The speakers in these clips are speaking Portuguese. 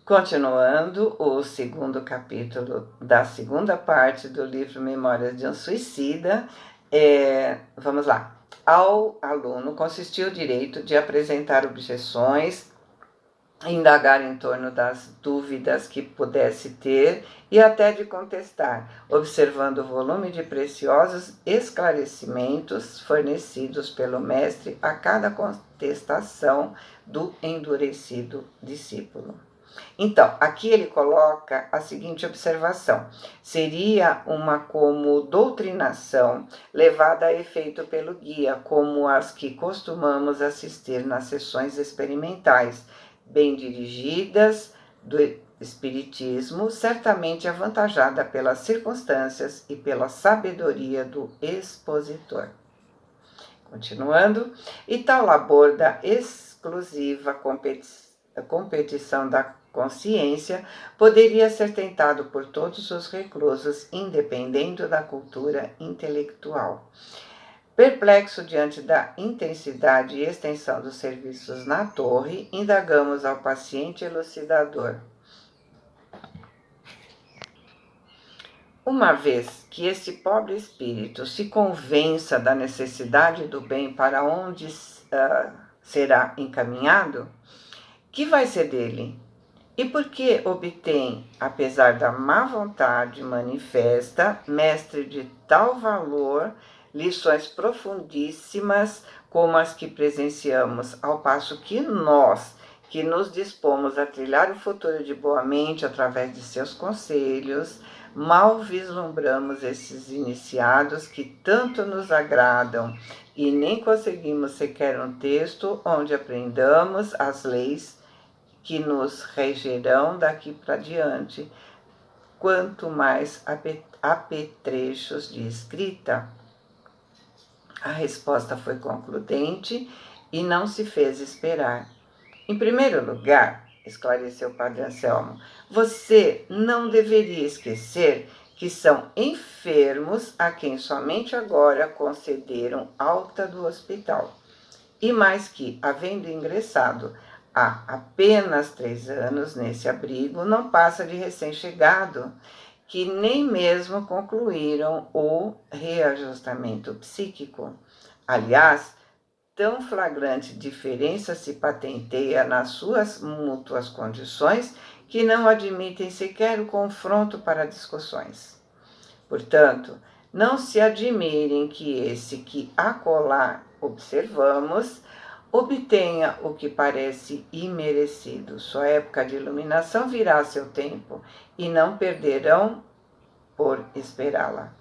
Continuando o segundo capítulo da segunda parte do livro Memórias de um Suicida, vamos lá. Ao aluno consistia o direito de apresentar objeções, indagar em torno das dúvidas que pudesse ter e até de contestar, observando o volume de preciosos esclarecimentos fornecidos pelo mestre a cada contestação do endurecido discípulo. Então, aqui ele coloca a seguinte observação: seria uma como doutrinação levada a efeito pelo guia, como as que costumamos assistir nas sessões experimentais, bem dirigidas do espiritismo, certamente avantajada pelas circunstâncias e pela sabedoria do expositor. Continuando, e tal labor da exclusiva competição da consciência poderia ser tentado por todos os reclusos, independendo da cultura intelectual. Perplexo diante da intensidade e extensão dos serviços na torre, indagamos ao paciente elucidador. Uma vez que esse pobre espírito se convença da necessidade do bem para onde será encaminhado, que vai ser dele? E por que obtém, apesar da má vontade manifesta, mestre de tal valor, lições profundíssimas como as que presenciamos, ao passo que nós, que nos dispomos a trilhar o futuro de boa mente através de seus conselhos, mal vislumbramos esses iniciados que tanto nos agradam e nem conseguimos sequer um texto onde aprendamos as leis que nos regerão daqui para diante, quanto mais apetrechos de escrita. A resposta foi concludente e não se fez esperar. Em primeiro lugar, esclareceu o Padre Anselmo, você não deveria esquecer que são enfermos a quem somente agora concederam alta do hospital. E mais que, havendo ingressado há apenas 3 anos nesse abrigo, não passa de recém-chegado, que nem mesmo concluíram o reajustamento psíquico. Aliás, tão flagrante diferença se patenteia nas suas mútuas condições que não admitem sequer o confronto para discussões. Portanto, não se admirem que esse que acolá observamos obtenha o que parece imerecido. Sua época de iluminação virá a seu tempo e não perderão por esperá-la.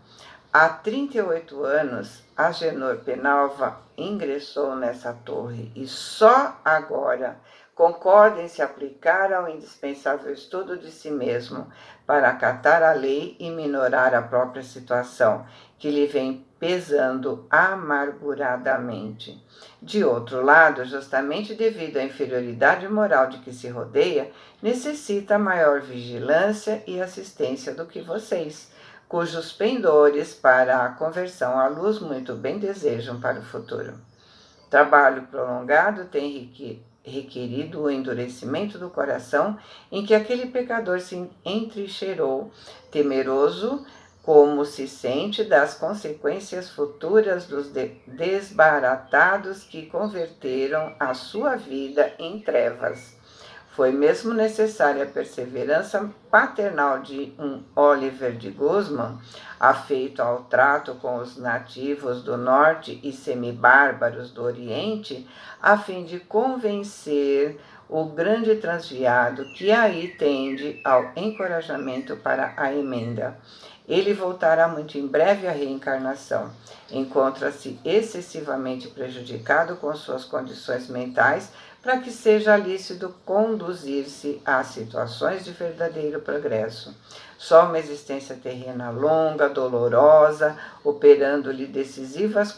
Há 38 anos, Agenor Penalva ingressou nessa torre e só agora concorda em se aplicar ao indispensável estudo de si mesmo para acatar a lei e minorar a própria situação, que lhe vem pesando amarguradamente. De outro lado, justamente devido à inferioridade moral de que se rodeia, necessita maior vigilância e assistência do que vocês, cujos pendores para a conversão à luz muito bem desejam para o futuro. Trabalho prolongado tem requerido o endurecimento do coração em que aquele pecador se entrincheirou, temeroso como se sente das consequências futuras dos desbaratados que converteram a sua vida em trevas. Foi mesmo necessária a perseverança paternal de um Oliver de Guzman, afeito ao trato com os nativos do norte e semibárbaros do oriente, a fim de convencer o grande transviado que aí tende ao encorajamento para a emenda. Ele voltará muito em breve à reencarnação. Encontra-se excessivamente prejudicado com suas condições mentais, para que seja lícito conduzir-se a situações de verdadeiro progresso. Só uma existência terrena longa, dolorosa, operando-lhe decisivas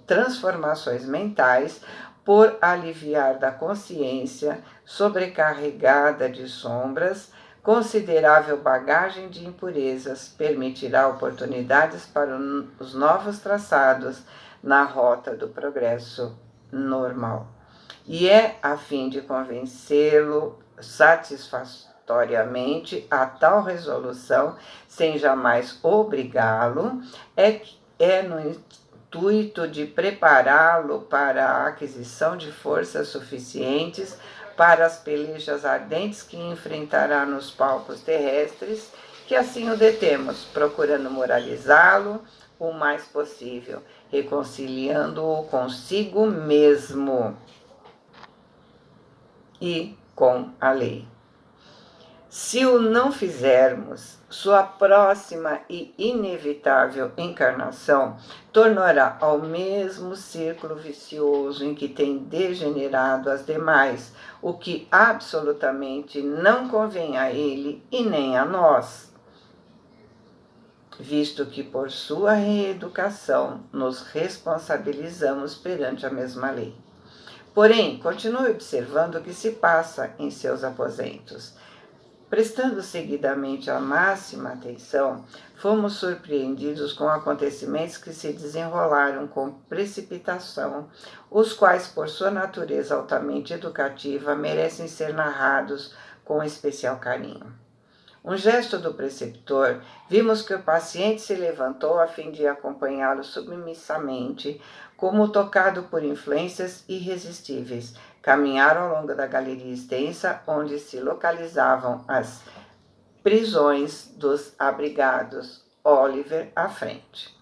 transformações mentais, por aliviar da consciência sobrecarregada de sombras, considerável bagagem de impurezas, permitirá oportunidades para os novos traçados na rota do progresso normal. E é a fim de convencê-lo obrigatoriamente a tal resolução, sem jamais obrigá-lo, é no intuito de prepará-lo para a aquisição de forças suficientes para as pelejas ardentes que enfrentará nos palcos terrestres, que assim o detemos, procurando moralizá-lo o mais possível, reconciliando-o consigo mesmo e com a lei. Se o não fizermos, sua próxima e inevitável encarnação tornará ao mesmo círculo vicioso em que tem degenerado as demais, o que absolutamente não convém a ele e nem a nós, visto que por sua reeducação nos responsabilizamos perante a mesma lei. Porém, continue observando o que se passa em seus aposentos. Prestando seguidamente a máxima atenção, fomos surpreendidos com acontecimentos que se desenrolaram com precipitação, os quais, por sua natureza altamente educativa, merecem ser narrados com especial carinho. Um gesto do preceptor, vimos que o paciente se levantou a fim de acompanhá-lo submissamente, como tocado por influências irresistíveis. Caminharam ao longo da galeria extensa, onde se localizavam as prisões dos abrigados, Oliver à frente.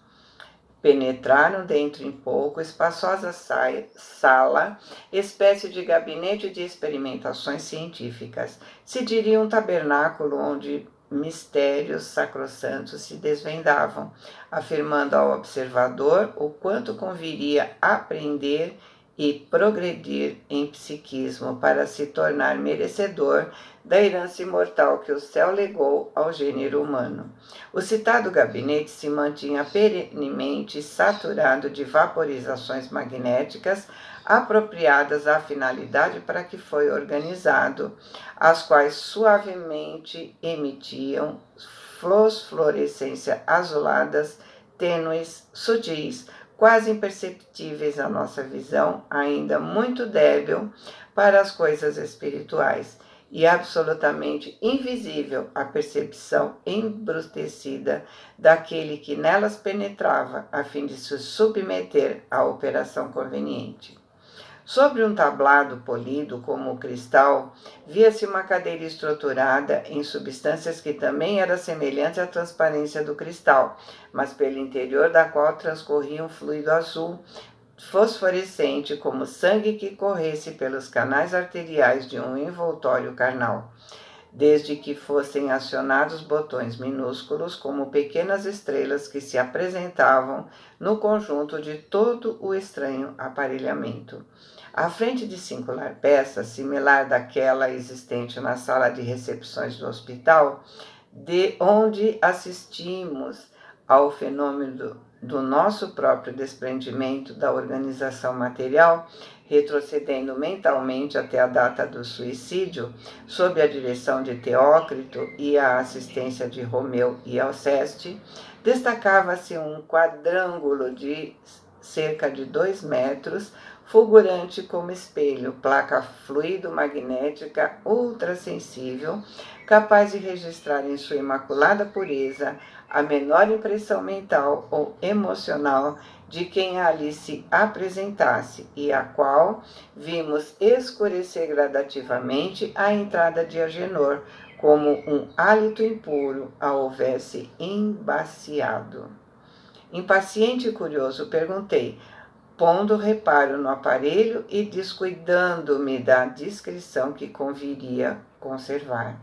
Penetraram dentro em pouco espaçosa sala, espécie de gabinete de experimentações científicas. Se diria um tabernáculo onde mistérios sacrossantos se desvendavam, afirmando ao observador o quanto conviria aprender e progredir em psiquismo para se tornar merecedor da herança imortal que o céu legou ao gênero humano. O citado gabinete se mantinha perenemente saturado de vaporizações magnéticas apropriadas à finalidade para que foi organizado, as quais suavemente emitiam fluorescência azuladas, tênues, sutis, quase imperceptíveis à nossa visão, ainda muito débil para as coisas espirituais, e absolutamente invisível à percepção embrutecida daquele que nelas penetrava, a fim de se submeter à operação conveniente. Sobre um tablado polido como cristal, via-se uma cadeira estruturada em substâncias que também era semelhante à transparência do cristal, mas pelo interior da qual transcorria um fluido azul, fosforescente como sangue que corresse pelos canais arteriais de um envoltório carnal, desde que fossem acionados botões minúsculos como pequenas estrelas que se apresentavam no conjunto de todo o estranho aparelhamento. À frente de singular peça, similar daquela existente na sala de recepções do hospital, de onde assistimos ao fenômeno do nosso próprio desprendimento da organização material, retrocedendo mentalmente até a data do suicídio, sob a direção de Teócrito e a assistência de Romeu e Alceste, destacava-se um quadrângulo de cerca de 2 metros, fulgurante como espelho, placa fluido-magnética ultrassensível, capaz de registrar em sua imaculada pureza a menor impressão mental ou emocional de quem ali se apresentasse, e a qual vimos escurecer gradativamente a entrada de Agenor, como um hálito impuro a houvesse embaciado. Impaciente e curioso, perguntei, pondo reparo no aparelho e descuidando-me da discrição que conviria conservar.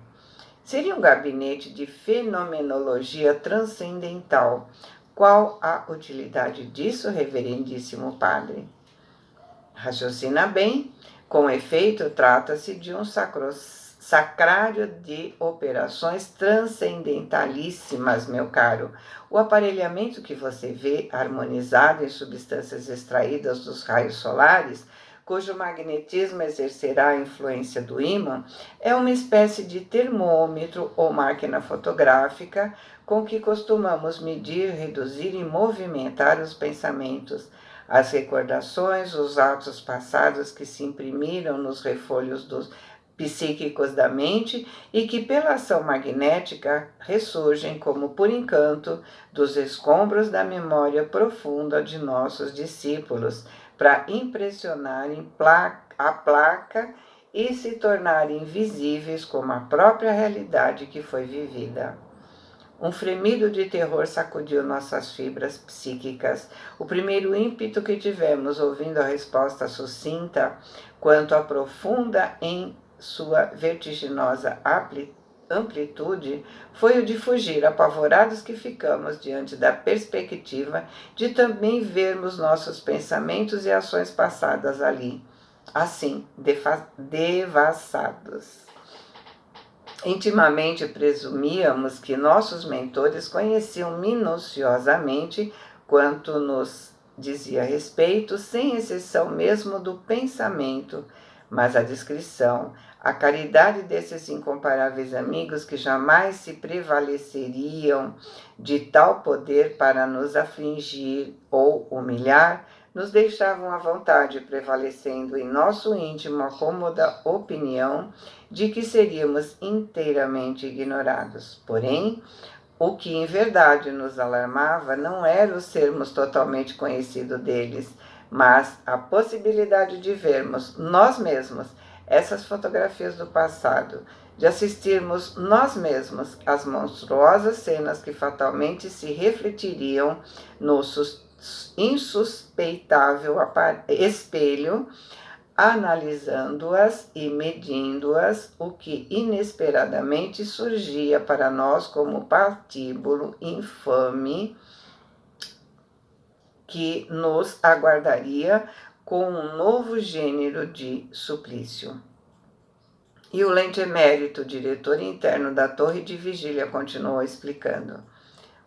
Seria um gabinete de fenomenologia transcendental. Qual a utilidade disso, reverendíssimo padre? Raciocina bem. Com efeito, trata-se de um sacrário de operações transcendentalíssimas, meu caro. O aparelhamento que você vê harmonizado em substâncias extraídas dos raios solares, cujo magnetismo exercerá a influência do ímã, é uma espécie de termômetro ou máquina fotográfica com que costumamos medir, reduzir e movimentar os pensamentos, as recordações, os atos passados que se imprimiram nos refolhos dos psíquicos da mente e que pela ação magnética ressurgem como por encanto dos escombros da memória profunda de nossos discípulos para impressionarem a placa e se tornarem visíveis como a própria realidade que foi vivida. Um fremido de terror sacudiu nossas fibras psíquicas. O primeiro ímpeto que tivemos ouvindo a resposta sucinta quanto à profunda em sua vertiginosa amplitude foi o de fugir, apavorados que ficamos diante da perspectiva de também vermos nossos pensamentos e ações passadas ali, assim, devassados. Intimamente presumíamos que nossos mentores conheciam minuciosamente quanto nos dizia respeito, sem exceção mesmo do pensamento, mas a discrição, a caridade desses incomparáveis amigos que jamais se prevaleceriam de tal poder para nos afligir ou humilhar, nos deixavam à vontade, prevalecendo em nosso íntimo a cômoda opinião de que seríamos inteiramente ignorados. Porém, o que em verdade nos alarmava não era o sermos totalmente conhecidos deles, mas a possibilidade de vermos nós mesmos essas fotografias do passado, de assistirmos nós mesmos às monstruosas cenas que fatalmente se refletiriam no insuspeitável espelho, analisando-as e medindo-as, o que inesperadamente surgia para nós como patíbulo infame que nos aguardaria com um novo gênero de suplício. E o lente emérito, diretor interno da torre de vigília, continuou explicando.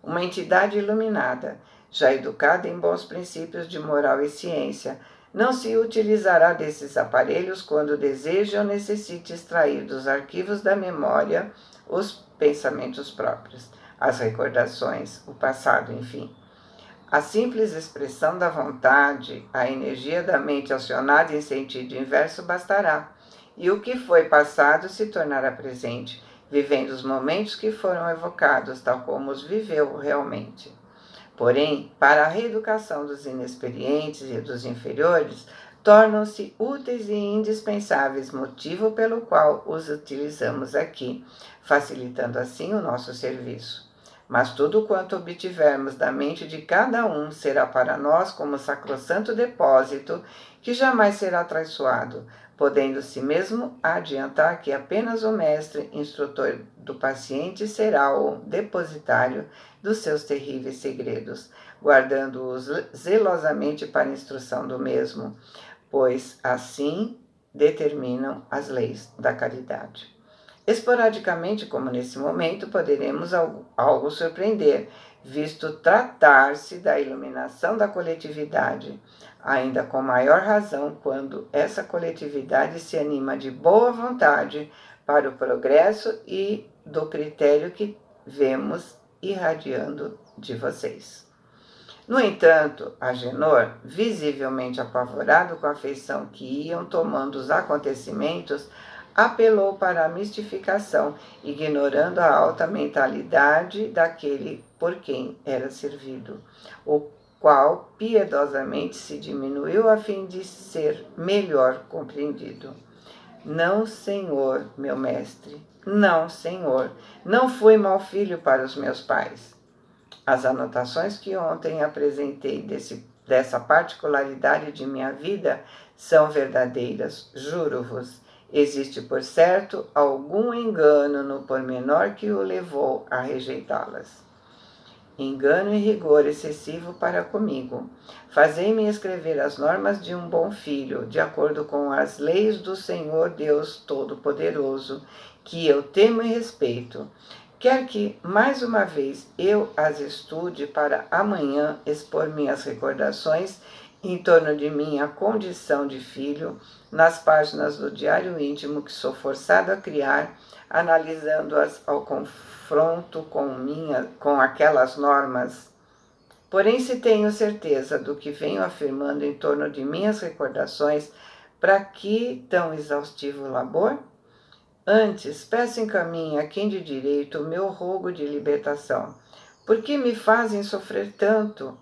Uma entidade iluminada, já educada em bons princípios de moral e ciência, não se utilizará desses aparelhos quando deseja ou necessite extrair dos arquivos da memória os pensamentos próprios, as recordações, o passado, enfim. A simples expressão da vontade, a energia da mente acionada em sentido inverso bastará, e o que foi passado se tornará presente, vivendo os momentos que foram evocados, tal como os viveu realmente. Porém, para a reeducação dos inexperientes e dos inferiores, tornam-se úteis e indispensáveis, motivo pelo qual os utilizamos aqui, facilitando assim o nosso serviço. Mas tudo quanto obtivermos da mente de cada um será para nós como sacrossanto depósito que jamais será traiçoado, podendo-se mesmo adiantar que apenas o mestre instrutor do paciente será o depositário dos seus terríveis segredos, guardando-os zelosamente para a instrução do mesmo, pois assim determinam as leis da caridade. Esporadicamente, como nesse momento, poderemos algo surpreender, visto tratar-se da iluminação da coletividade, ainda com maior razão quando essa coletividade se anima de boa vontade para o progresso e do critério que vemos irradiando de vocês. No entanto, Agenor, visivelmente apavorado com a afeição que iam tomando os acontecimentos, apelou para a mistificação, ignorando a alta mentalidade daquele por quem era servido, o qual piedosamente se diminuiu a fim de ser melhor compreendido. Não, Senhor, meu mestre, não, Senhor, não fui mau filho para os meus pais. As anotações que ontem apresentei dessa particularidade de minha vida são verdadeiras, juro-vos. Existe, por certo, algum engano no pormenor que o levou a rejeitá-las. Engano e rigor excessivo para comigo. Fazei-me escrever as normas de um bom filho, de acordo com as leis do Senhor Deus Todo-Poderoso, que eu temo e respeito. Quer que, mais uma vez, eu as estude para amanhã expor minhas recordações em torno de minha condição de filho, nas páginas do diário íntimo que sou forçado a criar, analisando-as ao confronto com aquelas normas. Porém, se tenho certeza do que venho afirmando em torno de minhas recordações, para que tão exaustivo labor? Antes, peço encaminhe a quem de direito o meu rogo de libertação. Por que me fazem sofrer tanto?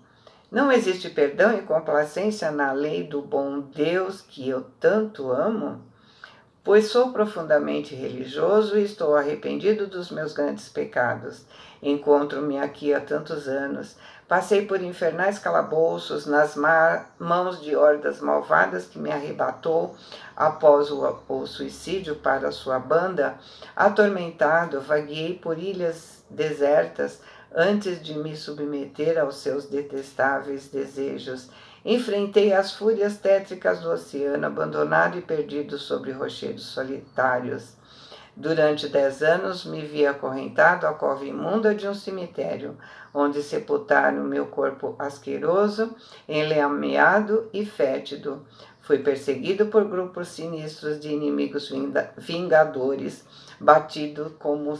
Não existe perdão e complacência na lei do bom Deus que eu tanto amo? Pois sou profundamente religioso e estou arrependido dos meus grandes pecados. Encontro-me aqui há tantos anos. Passei por infernais calabouços nas mãos de hordas malvadas que me arrebatou após o suicídio para sua banda. Atormentado, vagueei por ilhas desertas antes de me submeter aos seus detestáveis desejos. Enfrentei as fúrias tétricas do oceano, abandonado e perdido sobre rochedos solitários. Durante 10 anos me vi acorrentado à cova imunda de um cemitério, onde sepultaram meu corpo asqueroso, enlameado e fétido. Fui perseguido por grupos sinistros de inimigos vingadores, batido como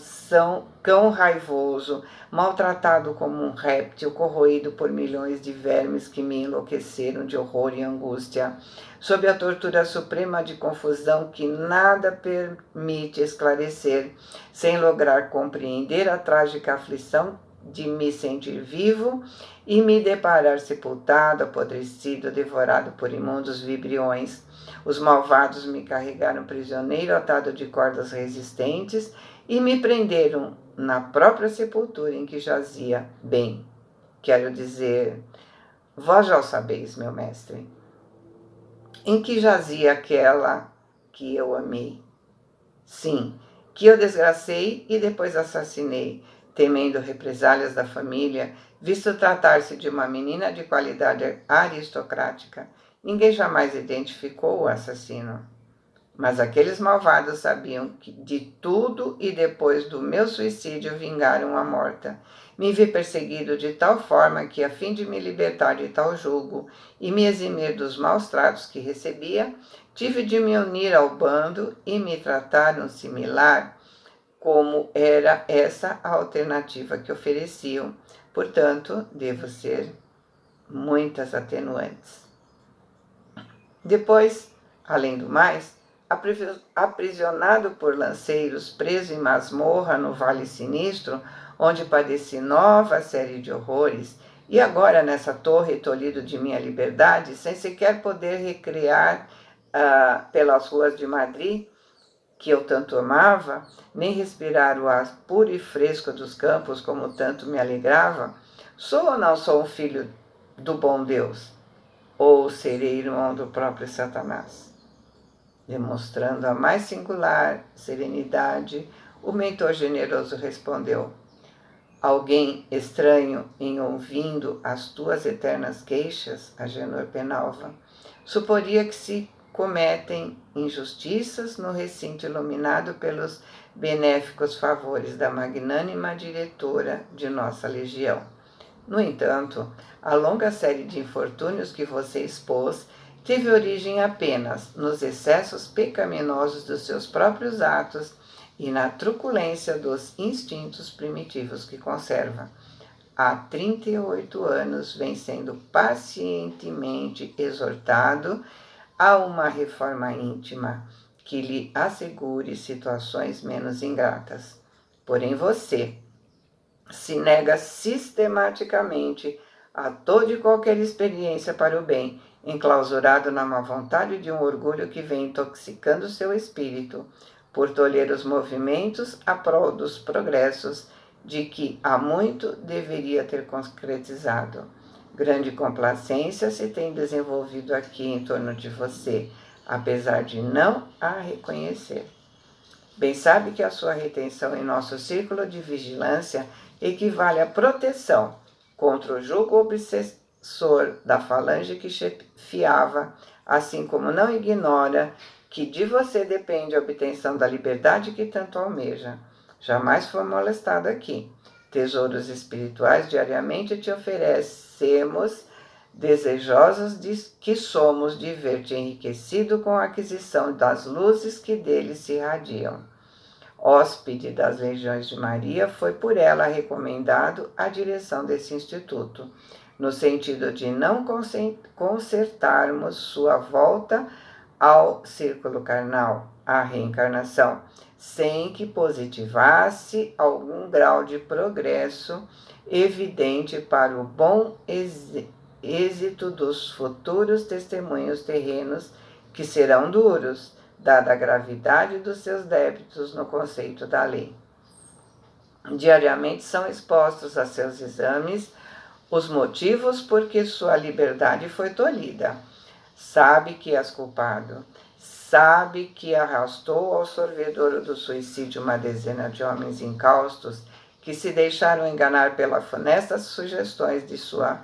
cão raivoso, maltratado como um réptil, corroído por milhões de vermes que me enlouqueceram de horror e angústia, sob a tortura suprema de confusão que nada permite esclarecer, sem lograr compreender a trágica aflição de me sentir vivo e me deparar sepultado, apodrecido, devorado por imundos vibriões. Os malvados me carregaram prisioneiro, atado de cordas resistentes, e me prenderam na própria sepultura em que jazia. Bem, quero dizer, vós já o sabeis, meu mestre, em que jazia aquela que eu amei. Sim, que eu desgracei e depois assassinei, temendo represálias da família, visto tratar-se de uma menina de qualidade aristocrática. Ninguém jamais identificou o assassino. Mas aqueles malvados sabiam de tudo e depois do meu suicídio vingaram a morta. Me vi perseguido de tal forma que, a fim de me libertar de tal julgo e me eximir dos maus tratos que recebia, tive de me unir ao bando e me trataram similar, como era essa a alternativa que ofereciam. Portanto, devo ser muitas atenuantes. Depois, além do mais, aprisionado por lanceiros, preso em masmorra no Vale Sinistro, onde padeci nova série de horrores, e agora nessa torre tolhido de minha liberdade, sem sequer poder recrear pelas ruas de Madrid, que eu tanto amava, nem respirar o ar puro e fresco dos campos como tanto me alegrava, sou ou não sou um filho do bom Deus? Ou serei irmão do próprio Satanás? Demonstrando a mais singular serenidade, o mentor generoso respondeu: alguém estranho em ouvindo as tuas eternas queixas, Agenor Penalva, suporia que se cometem injustiças no recinto iluminado pelos benéficos favores da magnânima diretora de nossa legião. No entanto, a longa série de infortúnios que você expôs teve origem apenas nos excessos pecaminosos dos seus próprios atos e na truculência dos instintos primitivos que conserva. Há 38 anos vem sendo pacientemente exortado a uma reforma íntima que lhe assegure situações menos ingratas. Porém, você se nega sistematicamente a toda e qualquer experiência para o bem, enclausurado na má vontade de um orgulho que vem intoxicando seu espírito, por tolher os movimentos a prol dos progressos de que há muito deveria ter concretizado. Grande complacência se tem desenvolvido aqui em torno de você, apesar de não a reconhecer. Bem sabe que a sua retenção em nosso círculo de vigilância equivale à proteção contra o jugo obsessor da falange que chefiava, assim como não ignora que de você depende a obtenção da liberdade que tanto almeja. Jamais foi molestado aqui. Tesouros espirituais diariamente te oferecemos, desejosos que somos de ver-te enriquecido com a aquisição das luzes que deles se irradiam. Hóspede das Legiões de Maria, foi por ela recomendado a direção desse instituto, no sentido de não consertarmos sua volta ao círculo carnal, à reencarnação, sem que positivasse algum grau de progresso evidente para o bom êxito dos futuros testemunhos terrenos, que serão duros, dada a gravidade dos seus débitos no conceito da lei. Diariamente são expostos a seus exames os motivos por que sua liberdade foi tolhida. Sabe que és culpado. Sabe que arrastou ao sorvedouro do suicídio uma dezena de homens incaustos que se deixaram enganar pelas funestas sugestões de suas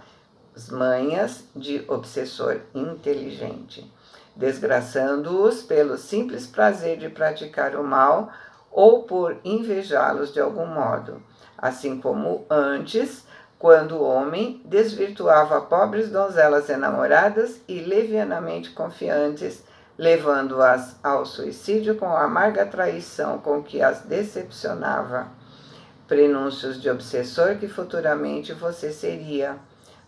manhas de obsessor inteligente, desgraçando-os pelo simples prazer de praticar o mal ou por invejá-los de algum modo, assim como antes, quando o homem desvirtuava pobres donzelas enamoradas e levianamente confiantes, levando-as ao suicídio com a amarga traição com que as decepcionava. Prenúncios de obsessor que futuramente você seria.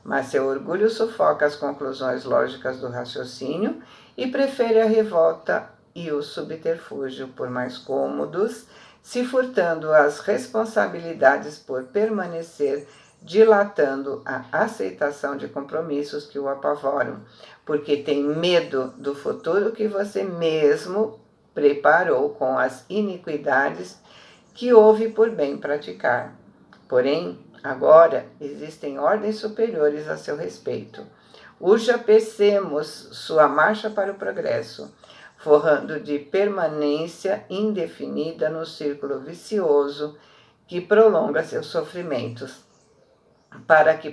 Mas seu orgulho sufoca as conclusões lógicas do raciocínio e prefere a revolta e o subterfúgio por mais cômodos, se furtando as responsabilidades por permanecer dilatando a aceitação de compromissos que o apavoram, porque tem medo do futuro que você mesmo preparou com as iniquidades que houve por bem praticar. Porém, agora existem ordens superiores a seu respeito. Urja apressemos sua marcha para o progresso, forrando de permanência indefinida no círculo vicioso que prolonga seus sofrimentos, para que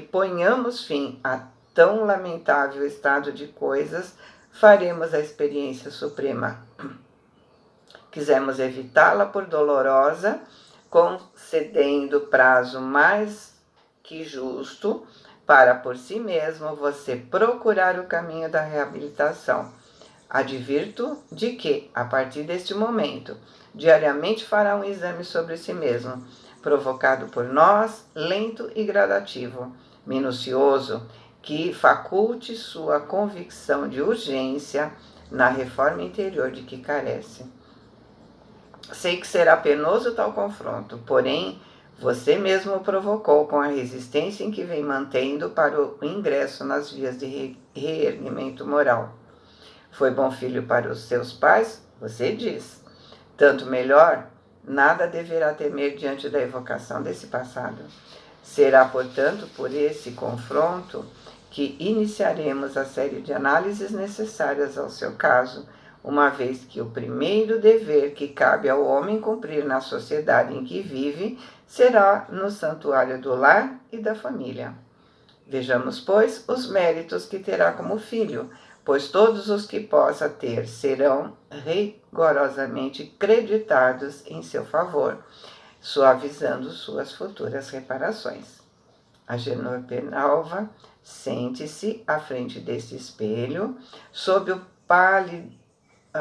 ponhamos fim a tão lamentável estado de coisas, faremos a experiência suprema. Quisemos evitá-la por dolorosa, concedendo prazo mais que justo para por si mesmo você procurar o caminho da reabilitação. Advirto de que, a partir deste momento, diariamente fará um exame sobre si mesmo, provocado por nós, lento e gradativo, minucioso, que faculte sua convicção de urgência na reforma interior de que carece. Sei que será penoso tal confronto, porém, você mesmo o provocou com a resistência em que vem mantendo para o ingresso nas vias de reerguimento moral. Foi bom filho para os seus pais? Você diz. Tanto melhor, nada deverá temer diante da evocação desse passado. Será, portanto, por esse confronto que iniciaremos a série de análises necessárias ao seu caso, uma vez que o primeiro dever que cabe ao homem cumprir na sociedade em que vive será no santuário do lar e da família. Vejamos, pois, os méritos que terá como filho, pois todos os que possa ter serão rigorosamente creditados em seu favor, suavizando suas futuras reparações. Agenor Penalva sente-se à frente desse espelho, sob o pálido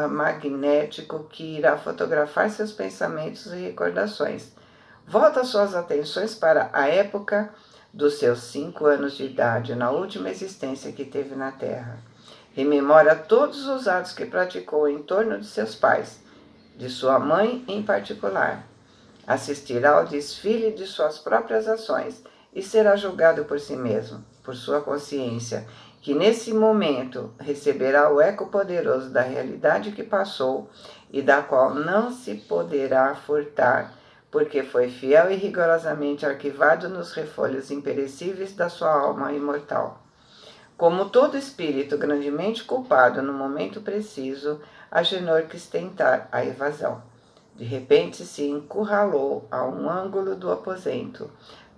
magnético que irá fotografar seus pensamentos e recordações. Volta suas atenções para a época dos seus 5 anos de idade, na última existência que teve na Terra. Rememora todos os atos que praticou em torno de seus pais, de sua mãe em particular. Assistirá ao desfile de suas próprias ações e será julgado por si mesmo, por sua consciência, que nesse momento receberá o eco poderoso da realidade que passou e da qual não se poderá furtar, porque foi fiel e rigorosamente arquivado nos refolhos imperecíveis da sua alma imortal. Como todo espírito grandemente culpado no momento preciso, Agenor quis tentar a evasão. De repente se encurralou a um ângulo do aposento,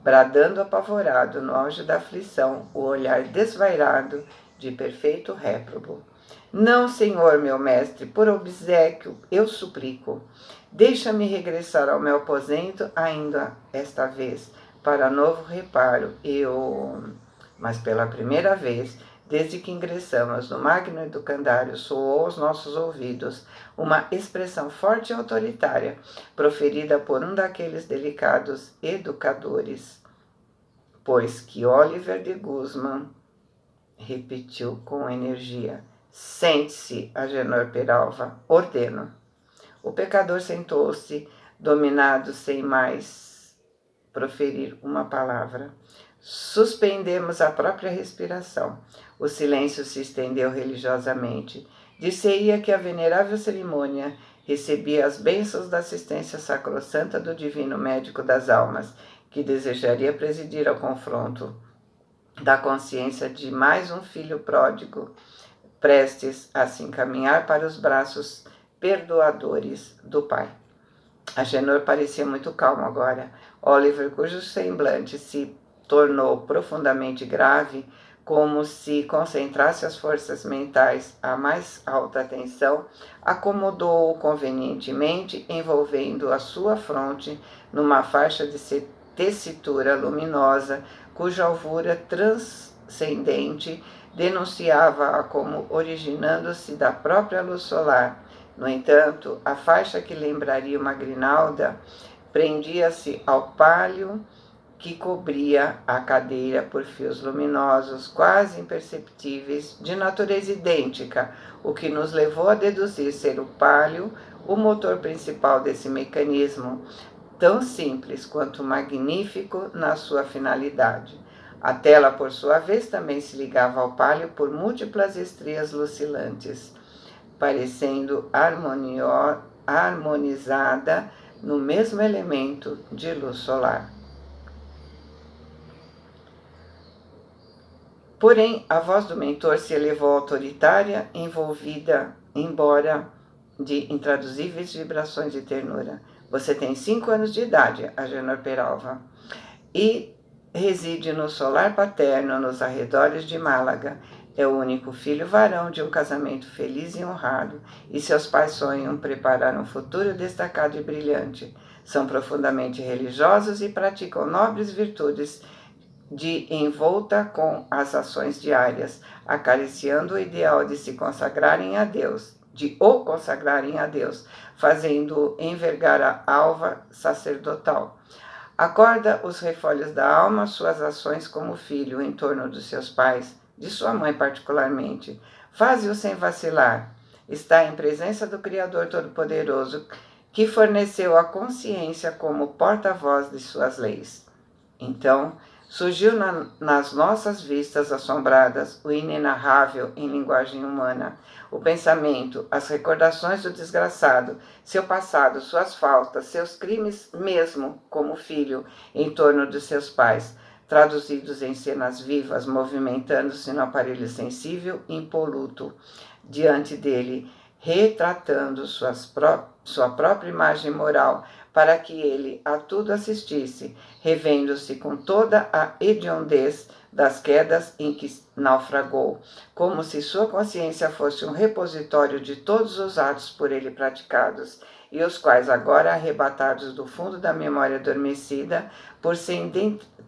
bradando apavorado no auge da aflição, o olhar desvairado de perfeito réprobo. Não, senhor, meu mestre, por obséquio eu suplico. Deixa-me regressar ao meu aposento ainda esta vez, para novo reparo. Mas pela primeira vez, desde que ingressamos no magno educandário, soou aos nossos ouvidos uma expressão forte e autoritária, proferida por um daqueles delicados educadores, pois que Oliver de Guzman repetiu com energia: Sente-se, Agenor Peralva, ordeno. O pecador sentou-se, dominado sem mais proferir uma palavra. Suspendemos a própria respiração. O silêncio se estendeu religiosamente. Dir-se-ia que a venerável cerimônia recebia as bênçãos da assistência sacrossanta do divino médico das almas, que desejaria presidir ao confronto da consciência de mais um filho pródigo, prestes a se encaminhar para os braços perdoadores do pai. Agenor parecia muito calmo agora. Oliver, cujo semblante se tornou profundamente grave, como se concentrasse as forças mentais à mais alta tensão, acomodou-o convenientemente, envolvendo a sua fronte numa faixa de tessitura luminosa, cuja alvura transcendente denunciava-a como originando-se da própria luz solar. No entanto, a faixa que lembraria uma grinalda prendia-se ao pálio que cobria a cadeira por fios luminosos, quase imperceptíveis, de natureza idêntica, o que nos levou a deduzir ser o pálio o motor principal desse mecanismo, tão simples quanto magnífico na sua finalidade. A tela, por sua vez, também se ligava ao pálio por múltiplas estrias lucilantes, parecendo harmonizada no mesmo elemento de luz solar. Porém, a voz do mentor se elevou autoritária, envolvida, embora de intraduzíveis vibrações de ternura. Você tem 5 anos de idade, Agenor Peralva, e reside no solar paterno, nos arredores de Málaga. É o único filho varão de um casamento feliz e honrado, e seus pais sonham preparar um futuro destacado e brilhante. São profundamente religiosos e praticam nobres virtudes de envolta com as ações diárias, acariciando o ideal de se consagrarem a Deus, de o consagrarem a Deus, fazendo envergar a alva sacerdotal. Acorda os refolhos da alma, suas ações como filho em torno dos seus pais, de sua mãe particularmente. Faze-o sem vacilar. Está em presença do Criador Todo-Poderoso, que forneceu a consciência como porta-voz de suas leis. Então, surgiu nas nossas vistas assombradas o inenarrável em linguagem humana, o pensamento, as recordações do desgraçado, seu passado, suas faltas, seus crimes mesmo como filho em torno de seus pais, traduzidos em cenas vivas, movimentando-se no aparelho sensível impoluto diante dele, retratando sua própria imagem moral, para que ele a tudo assistisse, revendo-se com toda a hediondez das quedas em que naufragou, como se sua consciência fosse um repositório de todos os atos por ele praticados, e os quais agora, arrebatados do fundo da memória adormecida, por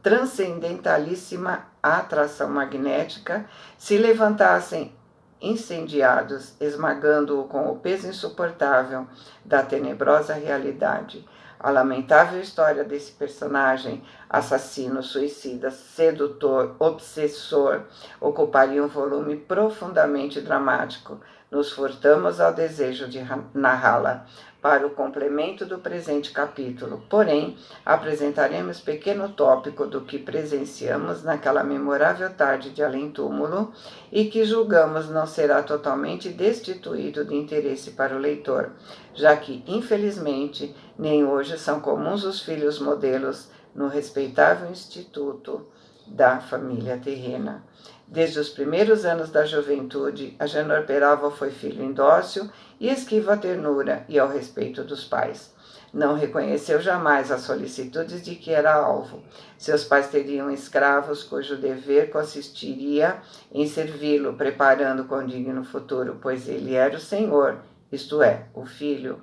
transcendentalíssima atração magnética, se levantassem incendiados, esmagando-o com o peso insuportável da tenebrosa realidade. A lamentável história desse personagem, assassino, suicida, sedutor, obsessor, ocuparia um volume profundamente dramático. Nos furtamos ao desejo de narrá-la para o complemento do presente capítulo. Porém, apresentaremos pequeno tópico do que presenciamos naquela memorável tarde de além-túmulo e que julgamos não será totalmente destituído de interesse para o leitor, já que, infelizmente, nem hoje são comuns os filhos modelos no respeitável instituto da família terrena. Desde os primeiros anos da juventude, Agenor Peralva foi filho indócil e esquivo à ternura e ao respeito dos pais. Não reconheceu jamais as solicitudes de que era alvo. Seus pais teriam escravos cujo dever consistiria em servi-lo, preparando com digno futuro, pois ele era o senhor, isto é, o filho.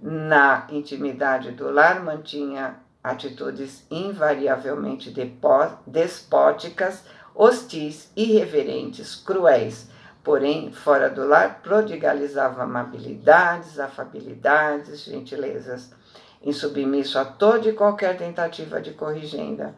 Na intimidade do lar mantinha atitudes invariavelmente despóticas, hostis, irreverentes, cruéis. Porém, fora do lar, prodigalizava amabilidades, afabilidades, gentilezas, insubmisso a toda e qualquer tentativa de corrigenda.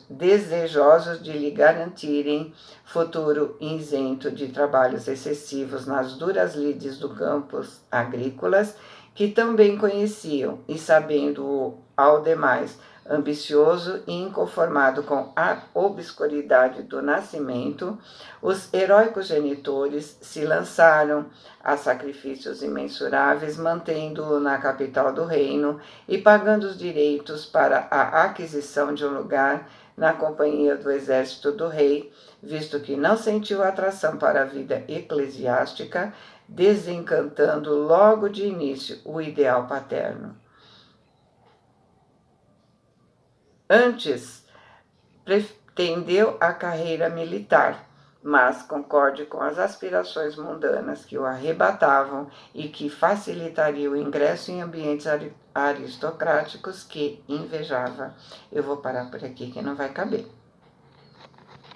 desejosos de lhe garantirem futuro isento de trabalhos excessivos nas duras lides do campos agrícolas, que também conheciam, e sabendo-o ao demais ambicioso e inconformado com a obscuridade do nascimento, os heróicos genitores se lançaram a sacrifícios imensuráveis, mantendo-o na capital do reino e pagando os direitos para a aquisição de um lugar na companhia do exército do rei, visto que não sentiu atração para a vida eclesiástica, desencantando logo de início o ideal paterno. Antes, pretendeu a carreira militar, mas concorde com as aspirações mundanas que o arrebatavam e que facilitaria o ingresso em ambientes aristocráticos que invejava. Eu vou parar por aqui que não vai caber.